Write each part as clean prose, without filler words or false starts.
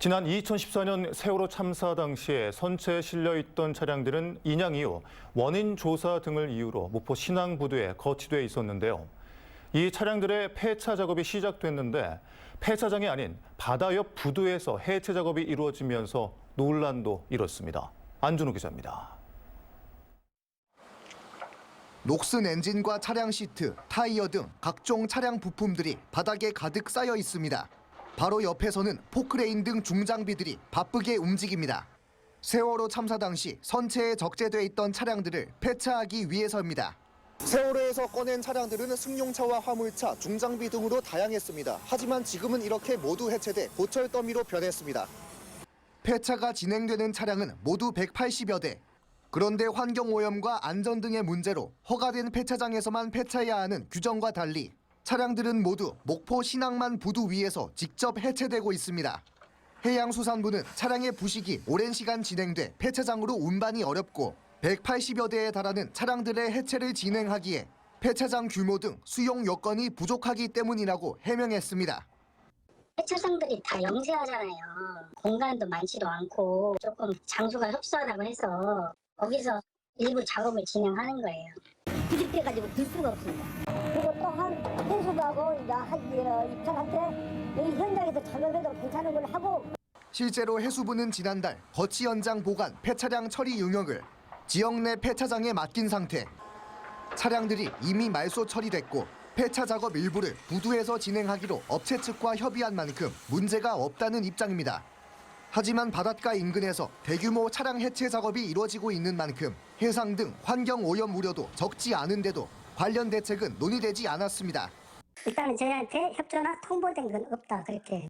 지난 2014년 세월호 참사 당시에 선체에 실려있던 차량들은 인양 이후 원인 조사 등을 이유로 목포 신항부두에 거치돼 있었는데요. 이 차량들의 폐차 작업이 시작됐는데 폐차장이 아닌 바다 옆 부두에서 해체 작업이 이루어지면서 논란도 일었습니다. 안준호 기자입니다. 녹슨 엔진과 차량 시트, 타이어 등 각종 차량 부품들이 바닥에 가득 쌓여 있습니다. 바로 옆에서는 포크레인 등 중장비들이 바쁘게 움직입니다. 세월호 참사 당시 선체에 적재돼 있던 차량들을 폐차하기 위해서입니다. 세월호에서 꺼낸 차량들은 승용차와 화물차, 중장비 등으로 다양했습니다. 하지만 지금은 이렇게 모두 해체돼 고철 더미로 변했습니다. 폐차가 진행되는 차량은 모두 180여 대. 그런데 환경오염과 안전 등의 문제로 허가된 폐차장에서만 폐차해야 하는 규정과 달리 차량들은 모두 목포 신항만 부두 위에서 직접 해체되고 있습니다. 해양수산부는 차량의 부식이 오랜 시간 진행돼 폐차장으로 운반이 어렵고 180여 대에 달하는 차량들의 해체를 진행하기에 폐차장 규모 등 수용 여건이 부족하기 때문이라고 해명했습니다. 폐차장들이 다 영세하잖아요. 공간도 많지도 않고 조금 장소가 협소하다고 해서 거기서 일부 작업을 진행하는 거예요. 부식돼가지고 들 수가 없습니다. 그리고 또한 해수부하고 입찰할 때 여기 현장에서 작업해도 괜찮은 걸 하고. 실제로 해수부는 지난달 거치 현장 보관 폐차량 처리 용역을 지역 내 폐차장에 맡긴 상태. 차량들이 이미 말소 처리됐고 폐차 작업 일부를 부두에서 진행하기로 업체 측과 협의한 만큼 문제가 없다는 입장입니다. 하지만 바닷가 인근에서 대규모 차량 해체 작업이 이루어지고 있는 만큼 해상 등 환경 오염 우려도 적지 않은데도 관련 대책은 논의되지 않았습니다. 일단은 저희한테 협조나 통보된 건 없다 그렇게.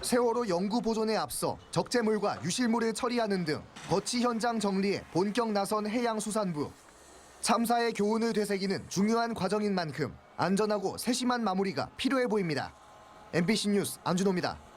세월호 연구 보존에 앞서 적재물과 유실물을 처리하는 등 거치 현장 정리에 본격 나선 해양수산부. 참사의 교훈을 되새기는 중요한 과정인 만큼 안전하고 세심한 마무리가 필요해 보입니다. MBC 뉴스 안준호입니다.